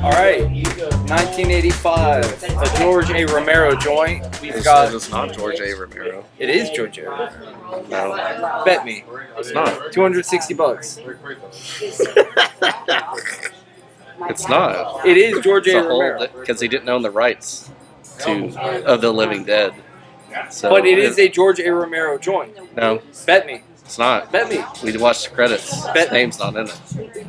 All right, 1985, a George A. Romero joint. We've got. It's not George A. Romero. It is George A. Romero. No, Bet me. it's not. $260. It's not. It is George It's A. a whole Romero. because he didn't own the rights of the Living Dead. So But it is a George A. Romero joint. No, Bet me. it's not. Bet me. We watched the credits. Bet- His name's not in it.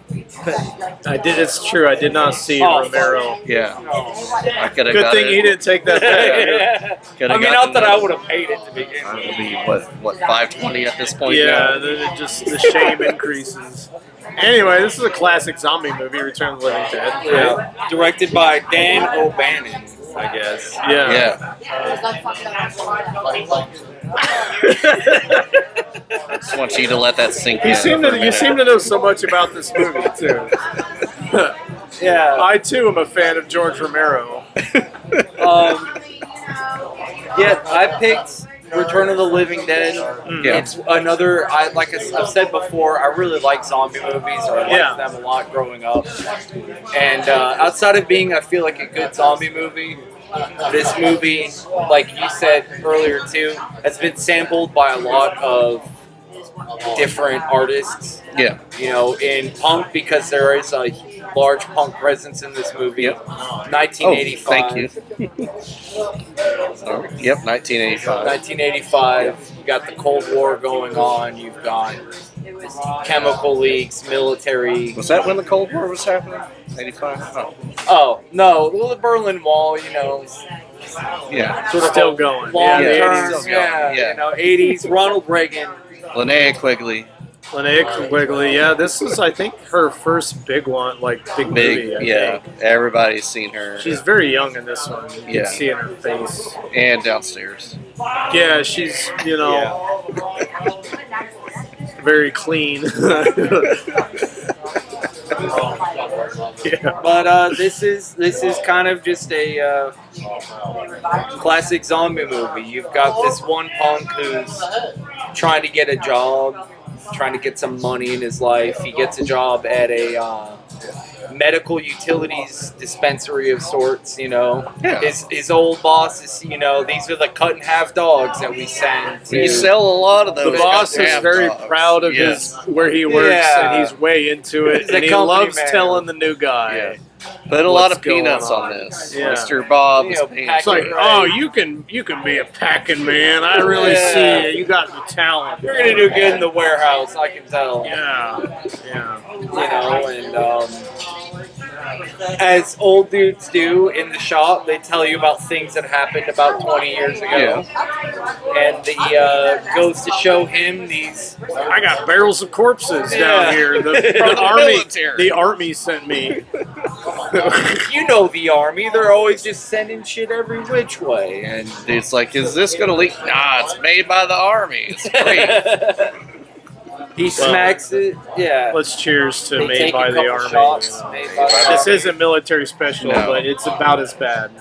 I did. It's true. I did not see Romero. Yeah, I could have Good got thing it. he didn't take that back. Coulda I mean, gotten not that it. I would have paid it to begin It with. would be what $5.20 at this point. Yeah, now? then it just the shame increases. Anyway, this is a classic zombie movie, Return of the Living Dead. Yeah. Directed by Dan O'Bannon, I guess. Yeah. I just want you to let that sink in. You seem for a to minute. know so much about this movie too. Yeah. I too am a fan of George Romero. Yeah, I picked Return of the Living Dead. Yeah. It's another, like I've said before, I really like zombie movies, or I liked them a lot growing up. And outside of being, I feel like a good zombie movie, this movie, like you said earlier too, has been sampled by a lot of different artists. Yeah. You know, in punk, because there is a large punk presence in this movie. Yep. 1985. Thank you. Yep, 1985. 1985. You got the Cold War going on. You've got chemical leaks, military. Was that when the Cold War was happening? 85? Oh. Oh no, well, the Berlin Wall. You know, Yeah. sort of Still going. long Yeah, the term. 80s still going. Yeah. You know, 80s. Ronald Reagan. Linnea Quigley. Linnea Quigley. Yeah, this is I think her first big one, like big movie. I Yeah. think. Everybody's seen her. She's very young in this one. You Yeah. can see in her face. And downstairs. Yeah, she's very clean. Yeah. But this is kind of just a classic zombie movie. You've got this one punk who's trying to get a job, trying to get some money in his life. He gets a job at a medical utilities dispensary of sorts. You know, Yeah. his old boss is, you know, these are the cut in half dogs that we send to. You sell a lot of those. The boss is goddamn very dogs. proud of Yes. where he works, Yeah. and he's way into it, He's a and he company loves man. telling the new guy. Yeah. Put a lot What's of peanuts going on on? this. Yeah. Mr. Bob You is know, peanuts. It's like, Right. oh, you can be a packing man. I really Yeah. see it. You got the talent. You're gonna do good in the warehouse, I can tell. Yeah. You know, and as old dudes do in the shop, they tell you about things that happened about 20 years ago. And the goes to show him these. I got barrels of corpses Yeah. down here. From The the army, military. the army sent me. You know the army, they're always just sending shit every which way. And Dude's like, is this going to leak? Nah, it's made by the army. It's great. he smacks it. Yeah. Let's cheers to They Made take by a the couple Army. shots, Made by the This Army. isn't military special, No. but it's about as bad.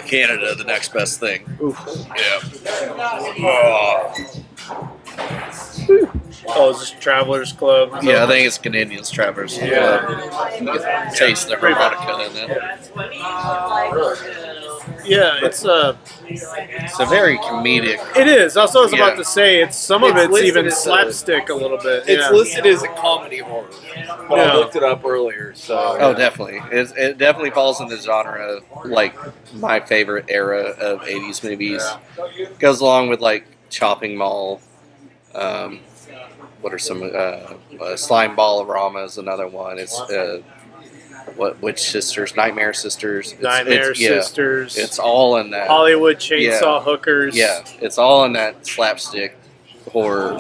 Canada, the next best thing. Oof. Yeah. Oh. Oh, is this Travelers Club? Yeah, I think it's Canadians Travelers. Yeah. Taste the harmonica in it. Yeah, it's It's a very comedic. It is. That's what I was Yeah. about to say. It's some of It's it's listed even as a- slapstick a little bit. It's Yeah. listed as a comedy horror. But Yeah. I looked it up earlier, so. Oh, definitely. It definitely falls in the genre of, like, my favorite era of 80s movies. Goes along with, like, Chopping Mall. What are some... Slime Ball-O-Rama is another one. It's... Witch Sisters, Nightmare Sisters. Nightmare yeah, Sisters. It's all in that. Hollywood Chainsaw Yeah. Hookers. Yeah, it's all in that slapstick horror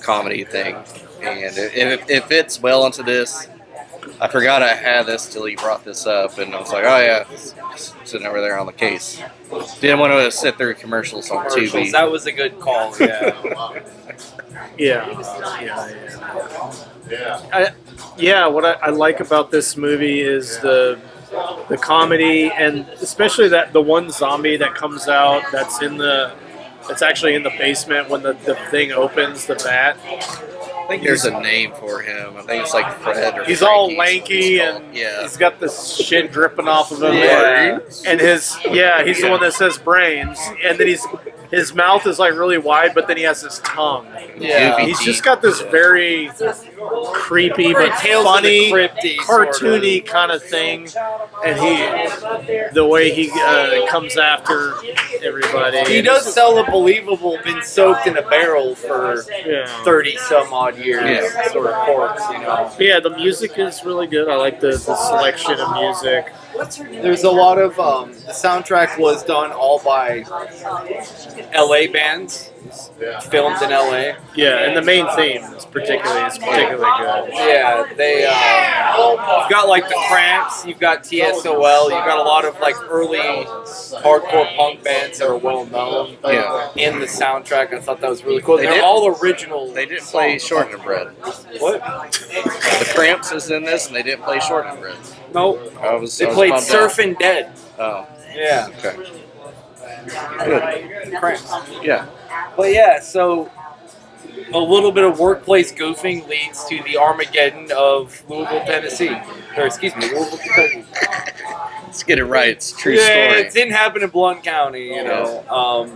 comedy thing, and it fits well into this. I forgot I had this till you brought this up, and I was like, oh yeah, it's sitting over there on the case. Didn't want to sit through commercials on Commercials. Tubi. That was a good call, yeah. Yeah. What I like about this movie is the comedy, and especially that the one zombie that comes out that's actually in the basement when the thing opens, the vat. think There's a name for him. I think it's like Fred or He's Frankie, all something lanky called. and yeah. he's got this shit dripping off of him. Yeah. And he's the one that says brains. And then his mouth is like really wide, but then he has his tongue. Yeah. Goofy He's teeth. just got this very creepy but Tales of the funny, Crypty cartoony kind of thing. And the way he comes after everybody. He does sell a believable, been soaked in a barrel for Yeah. 30 some odd years Yeah. sort of corpse, you know. But yeah, the music is really good. I like the selection of music. There's a lot of the soundtrack was done all by LA bands, filmed in LA. Yeah, and the main theme is particularly good. Yeah, they you've got like the Cramps, you've got TSOL, you've got a lot of like early hardcore punk bands that are well known in the soundtrack. I thought that was really cool. They're all original. They didn't play Shortening Bread. What? The Cramps is in this, and they didn't play Shortening Bread. Nope. They played bummed Surfing Dead. out. Yeah. Oh, okay. Good. Cramps. Yeah. But yeah, so a little bit of workplace goofing leads to the Armageddon of Louisville, Tennessee. Or excuse me, Louisville, Kentucky. Let's get it right. It's a true Yeah, story. it didn't happen in Blount County, you know.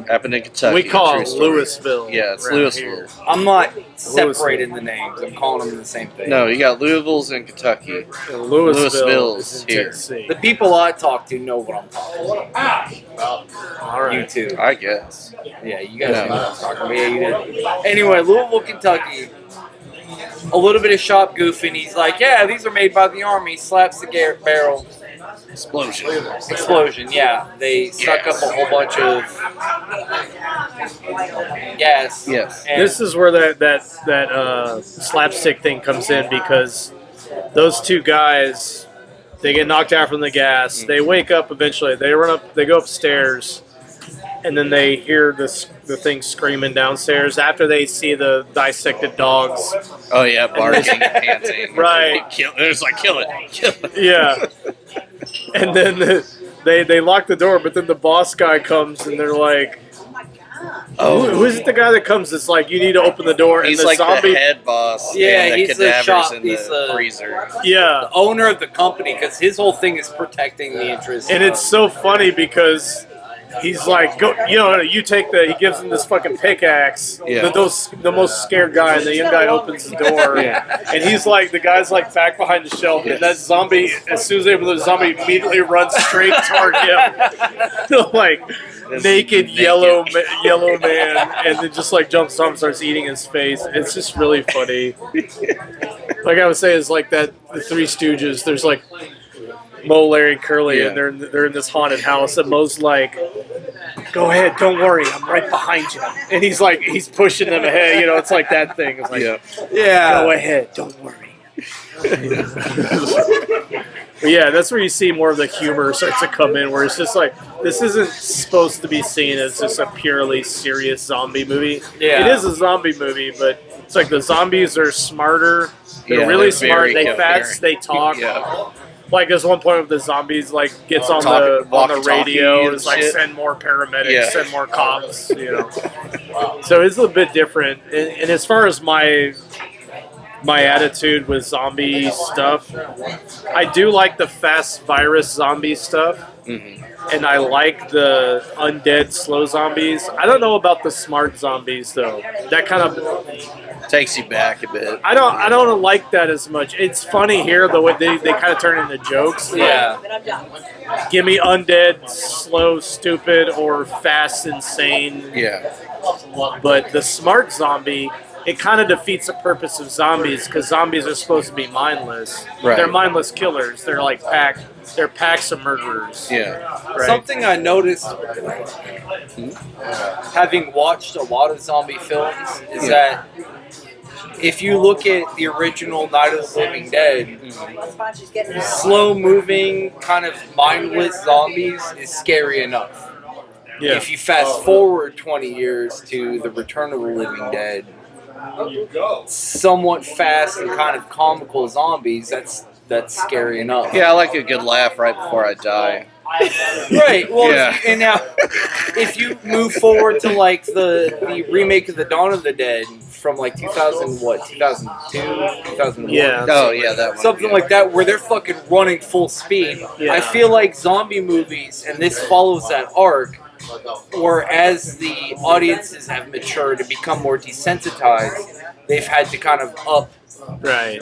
Happened in Kentucky. We call true it story. Louisville. Yeah, it's around Louisville. here. I'm not separating the names. I'm calling them the same thing. No, you got Louisville's in Kentucky. And Louisville Louisville's is in here. Tennessee. The people I talk to know what I'm talking about. All right. You too. I guess. Yeah, you guys No. know what I'm talking about. Yeah, you did. Anyway, Louisville, Kentucky. A little bit of shop goofing. He's like, yeah, these are made by the Army. Slaps the barrel. Explosion. Explosion, yeah. They suck up a whole bunch of gas. Yes. And This is where that slapstick thing comes in because those two guys, they get knocked out from the gas. They wake up eventually. They run up. They go upstairs, and then they hear the thing screaming downstairs. After they see the dissected dogs, Oh yeah, barking and panting. Right. It's like kill it. yeah. And then they lock the door, but then the boss guy comes, and they're like, who is it? The guy that comes that's like, you need to open the door, He's and the like zombie. the head boss. Yeah, and the he's the cadavers shop- in he's the the- freezer. Yeah. owner of the company, because his whole thing is protecting the interests. And it's so funny because he's like, go, you take he gives him this fucking pickaxe. Yeah. The most scared guy, and the young guy opens the door. And he's like, the guy's like back behind the shelf, and that zombie, as soon as they open the zombie, immediately runs straight toward him. Like, naked yellow man, and then just like jumps on and starts eating his face. It's just really funny. Like I would say, it's like that the Three Stooges. There's like Moe, Larry, and Curly, and they're in this haunted house, and Moe's like, "Go ahead, don't worry, I'm right behind you." And he's pushing them ahead. It's like that thing. It's like, yeah. go ahead, don't worry. But yeah, that's where you see more of the humor starts to come in, where it's just like, this isn't supposed to be seen as just a purely serious zombie movie. Yeah. It is a zombie movie, but it's like the zombies are smarter. They're Yeah, really they're smart. very They coherent. fast. They talk. Yeah. Like there's one point where the zombies like gets on Talking- the walkie-talkie radio. and It's like shit. send more paramedics, Yeah. send more cops. So it's a bit different. And as far as my attitude with zombie stuff, I do like the fast virus zombie stuff, and I like the undead slow zombies. I don't know about the smart zombies though. That kind of Takes you back a bit. I don't like that as much. It's funny here the way they kind of turn into jokes. Yeah. Give me undead, slow, stupid, or fast, insane. Yeah. But the smart zombie, it kind of defeats the purpose of zombies because zombies are supposed to be mindless. Right. They're mindless killers. They're like they're packs of murderers. Yeah. Right? Something I noticed, having watched a lot of zombie films, is that if you look at the original Night of the Living Dead, slow-moving, kind of mindless zombies is scary enough. Yeah. If you fast forward 20 years to the Return of the Living Dead, somewhat fast and kind of comical zombies, that's scary enough. Yeah, I like a good laugh right before I die. Right. Well, Yeah. and now if you move forward to like the remake of the Dawn of the Dead from like 2002, 2001. Yeah. Oh yeah, that one. Something like that, where they're fucking running full speed. Yeah. I feel like zombie movies, and this follows that arc, where as the audiences have matured and become more desensitized, they've had to kind of up Right.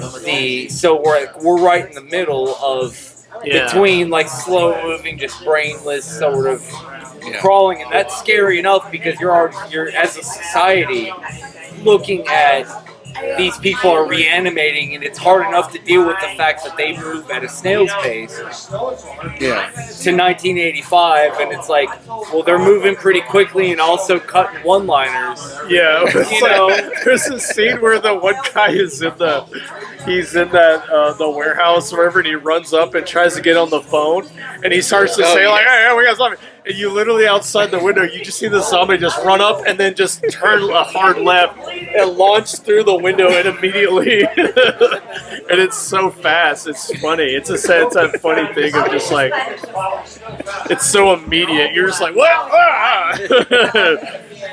so we're right in the middle of Yeah. between like slow moving, just brainless sort of Yeah. crawling, and that's scary enough because you're as a society looking at these people are reanimating, and it's hard enough to deal with the fact that they move at a snail's pace Yeah. to 1985, and it's like, well, they're moving pretty quickly and also cutting one-liners. Yeah, it's You know. there's a scene where the one guy is in the the warehouse or wherever, and he runs up and tries to get on the phone, and he starts to say like, "Hey, we got zombie," and you literally outside the window, you just see the zombie just run up and then just turn a hard left and launch through the window, and immediately, and it's so fast, it's funny. It's a funny thing of just like, it's so immediate. You're just like, what? Ah!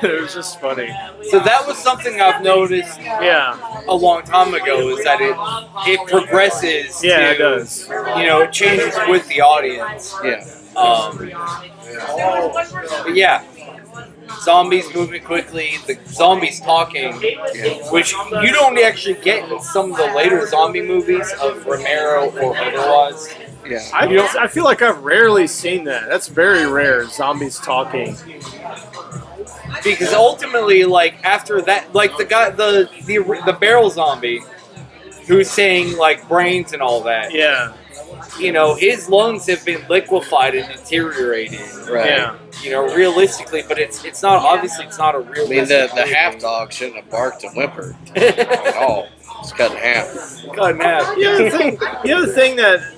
It was just funny. So that was something I've noticed Yeah. a long time ago, is that it progresses. Yeah, to, it does. It changes with the audience. Yeah. But yeah, zombies moving quickly, the zombies talking, which you don't actually get in some of the later zombie movies of Romero or otherwise. Yeah. I feel like I've rarely seen that. That's very rare. Zombies talking. Because ultimately, like after that, like the guy, the barrel zombie, who's saying like brains and all that. Yeah. His lungs have been liquefied and deteriorated. Right. Yeah. Realistically, but it's not a real. I mean, the half dog shouldn't have barked and whimpered at all. It's cut in half. Cut in half. The other thing that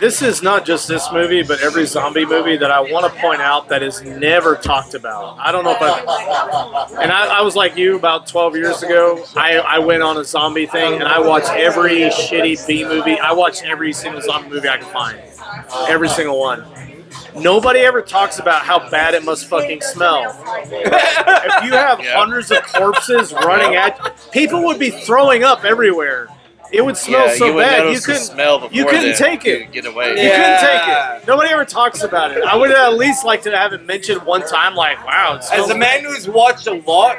this is not just this movie, but every zombie movie that I want to point out that is never talked about. I don't know if I was like you about 12 years ago. I went on a zombie thing and I watched every shitty B movie. I watched every single zombie movie I could find. Every single one. Nobody ever talks about how bad it must fucking smell. If you have hundreds of corpses running at, people would be throwing up everywhere. It would smell so you would bad notice the smell before you couldn't take it. Get away. You couldn't take it. Nobody ever talks about it. I would at least like to have it mentioned one time, like, wow. It smells As a man who's watched a lot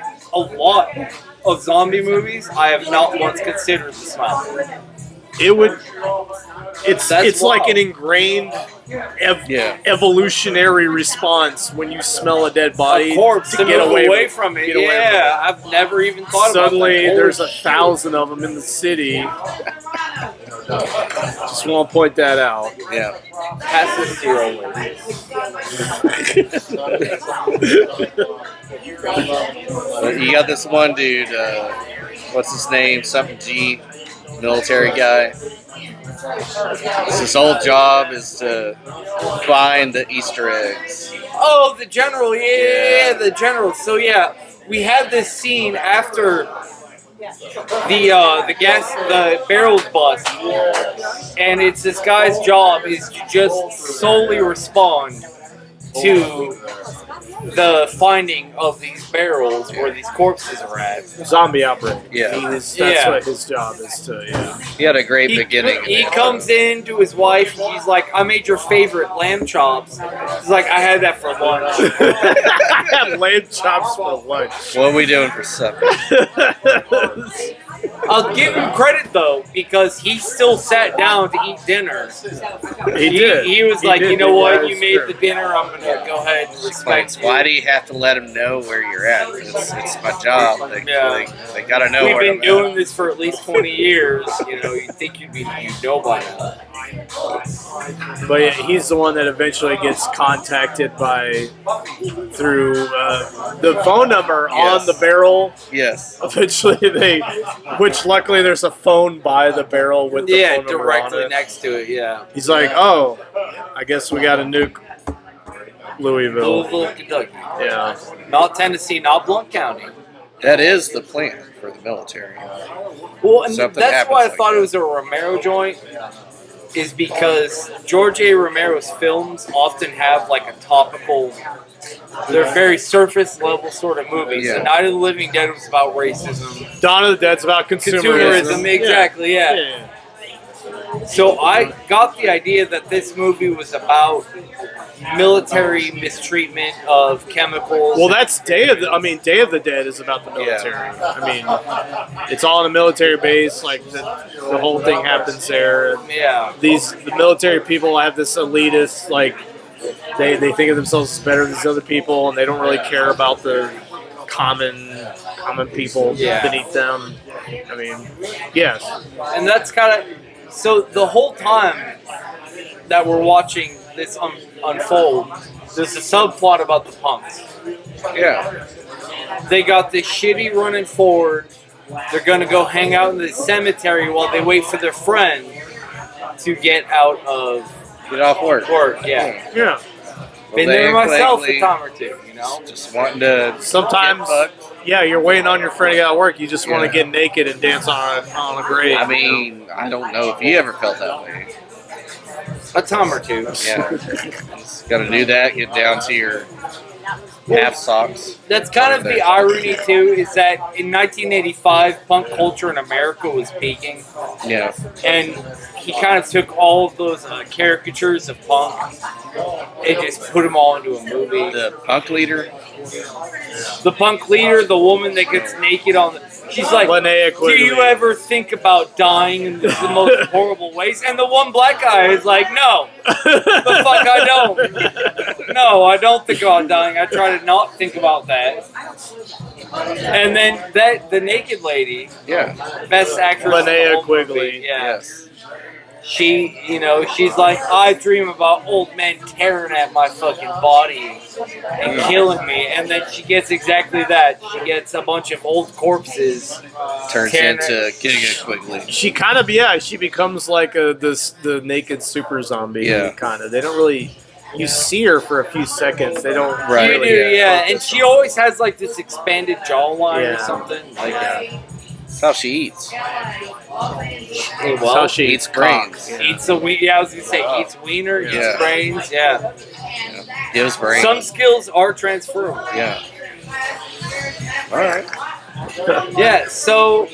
of zombie movies, I have not once considered the smell. It would. It's That's like wild. an ingrained evolutionary response when you smell a dead body A corpse to to get move away from it. get away from it. I've never even thought Suddenly, about that. there's Holy 1,000 of them in the city. Just want to point that out. Yeah. Pass this to your old lady. You got this one dude, what's his name? Something G, military guy. His whole job is to find the Easter eggs. Oh, the general. Yeah, the general. So yeah, we had this scene after the barrels bust, and it's this guy's job is to just solely respond to the finding of these barrels where these corpses are at. Zombie outbreak. Yeah. That's Yeah. what his job is to, He had a great beginning. He comes in to his wife. He's like, "I made your favorite lamb chops." He's like, "I had that for lunch." I had lamb chops for lunch. What are we doing for supper? I'll give him credit though, because he still sat down to eat dinner. He did. He was He like, did "You know do what? that, You it's made true. the dinner. I'm gonna go ahead and respect you." Why do you have to let him know where you're at? It's my job. They gotta know We've where been I'm doing at. this for at least 20 years. You'd think you'd know by now. But yeah, he's the one that eventually gets contacted through the phone number on the barrel. Yes. Eventually which luckily there's a phone by the barrel with the phone number directly on it. next to it. Yeah. He's like, oh, I guess we got to nuke Louisville. Louisville, Kentucky. Yeah. Not Tennessee, not Blount County. That is the plan for the military. Well, and Something that's why I happens thought like it was a Romero joint. is because George A. Romero's films often have like a topical. They're very surface level sort of movies. Yeah. So Night of the Living Dead was about racism. Dawn of the Dead's about consumerism. Exactly, yeah. So I got the idea that this movie was about military mistreatment of chemicals. Well, that's Day of the Dead is about the military. Yeah. I mean, it's all in a military base. Like the whole thing happens there. Yeah. The military people have this elitist like they think of themselves as better than these other people, and they don't really care about the common people beneath them. I mean, yes. And that's kind of so the whole time that we're watching this unfold, there's a subplot about the punks. Yeah. They got this shitty running forward. They're gonna go hang out in the cemetery while they wait for their friend to get out of Get off work. Yeah. Yeah. Been there myself a time or two, you know? Just wanting to Sometimes, get fucked. yeah, you're waiting on your friend to get out of work. You just want to get naked and dance on a grave. I mean, I don't know if you ever felt that way. A time or two. Yeah. Just got to do that, get down to your half socks. That's kind of the irony, too, is that in 1985, punk culture in America was peaking. Yeah. And he kind of took all of those caricatures of punk and just put them all into a movie. The punk leader. The punk leader, the woman that gets naked on the... She's like, Linnea do Quigley. you ever think about dying in the most horrible ways? And the one black guy is like, no. The fuck I don't. No, I don't think about dying. I try to not think about that. And then the naked lady, best actress in the Linnea whole Quigley. movie, Yes. She, she's like, I dream about old men tearing at my fucking body and killing me. And then she gets exactly that. She gets a bunch of old corpses. Turns tearing into getting it quickly. She kind of, she becomes like the naked super zombie. Yeah. Kind of. They don't really. You see her for a few seconds. They don't. Right. You Really, do, yeah. And she always has like this expanded jawline or Yeah. something. Like, That's how she eats. That's how she Eats brains. eats a wiener. Yeah, I was gonna say eats wiener, Yeah. eats brains. Yeah. Gives brains. Some skills are transferable. Yeah. All right. Yeah. So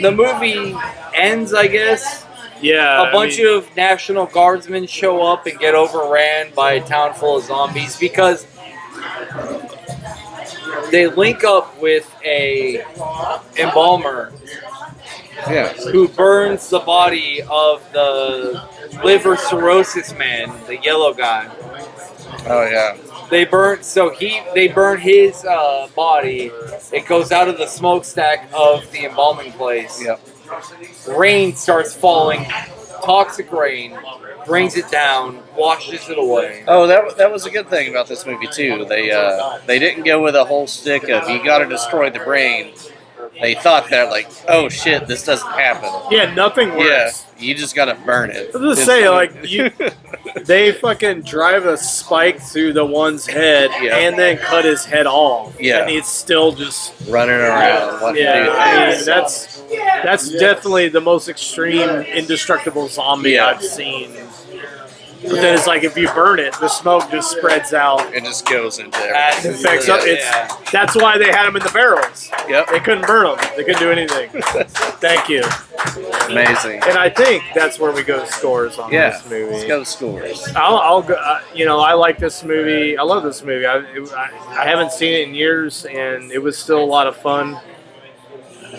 the movie ends, I guess. Yeah. A bunch of National Guardsmen show up and get overran by a town full of zombies because they link up with a embalmer who burns the body of the liver cirrhosis man, the yellow guy. Oh yeah. They burn his body. It goes out of the smokestack of the embalming place. Yep. Rain starts falling, toxic rain, brings it down, washes it away. Oh, that was a good thing about this movie too. They didn't go with a whole stick of you got to destroy the brain. They thought that like, oh shit, this doesn't happen. Yeah, nothing works. Yeah, you just got to burn it. I was gonna say, they fucking drive a spike through the one's head and then cut his head off. Yeah. And he's still just running around. What to do? I mean, that's definitely the most extreme indestructible zombie I've seen. But then it's like if you burn it, the smoke just spreads out. It just goes into That's- everything. Infects up. That's why they had them in the barrels. Yep. They couldn't burn them. They couldn't do anything. Thank you. Amazing. And I think that's where we go to scores on this movie. Let's go to scores. I'll go. I like this movie. I love this movie. I haven't seen it in years, and it was still a lot of fun.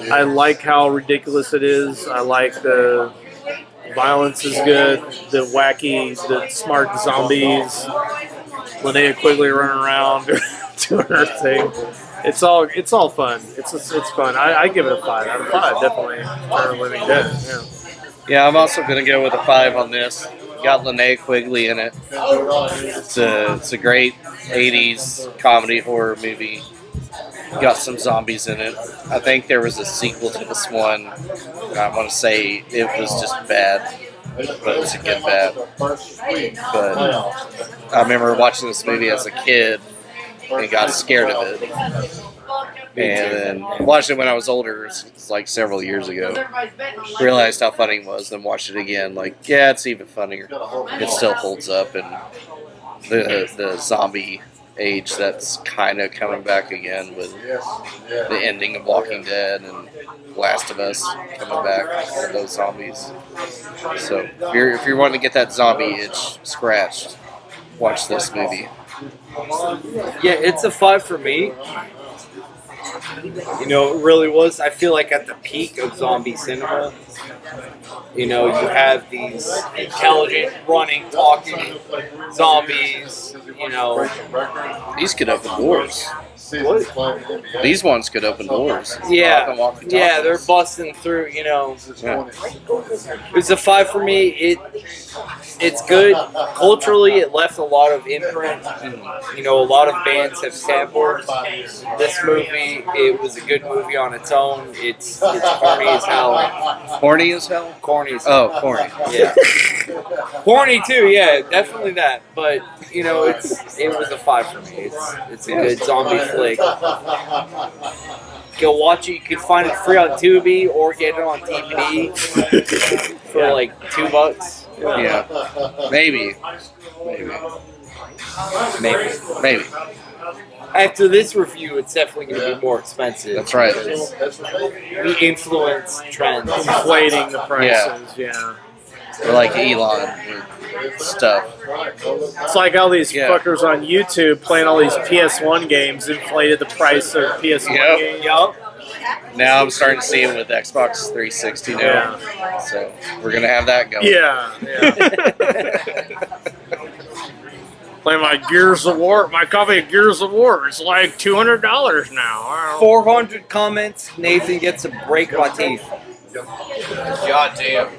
I like how ridiculous it is. I like the violence is good. The wacky, the smart zombies. Linnea Quigley running around doing her thing. It's all fun. It's fun. I give it a 5 out of 5. Definitely. Return of the Living Dead. Yeah. Yeah, I'm also gonna go with a 5 on this. Got Linnea Quigley in it. It's a great 80s comedy horror movie. Got some zombies in it. I think there was a sequel to this one. I want to say it was just bad, but it's a good bad. But I remember watching this movie as a kid and got scared of it. And then watched it when I was older. It's like several years ago. Realized how funny it was, then watched it again. Like, yeah, it's even funnier. It still holds up, and the zombie age that's kind of coming back again with the ending of Walking Dead and Last of Us coming back with those zombies. So if you're wanting to get that zombie itch scratched, watch this movie. Yeah, it's a 5 for me. You know, it really was. I feel like at the peak of zombie cinema, you know, you have these intelligent, running, talking zombies. You know, These could open doors. These ones could open doors. yeah, they're busting through. You know, it's a 5 for me. It's good. Culturally, it left a lot of imprint. You know, a lot of bands have sampled this movie. It was a good movie on its own. It's corny as hell. Horny as hell? Corny as hell. Oh, corny. Yeah. Horny too, yeah, definitely that. But you know, it was a 5 for me. It's a good zombie flick. Go watch it. You can find it free on Tubi or get it on DVD for like $2. Yeah. Maybe. After this review, it's definitely going to be more expensive. That's right. We influence trends. Inflating the prices, yeah. We're like Elon with stuff. It's like all these fuckers on YouTube playing all these PS1 games inflated the price of PS1 games. Yup. Now I'm starting to see it with Xbox 360 now. Yeah. So we're going to have that going. Yeah. Playing my Gears of War, my copy of Gears of War. It's like $200 now. 400 comments. Nathan gets to break my teeth. God damn.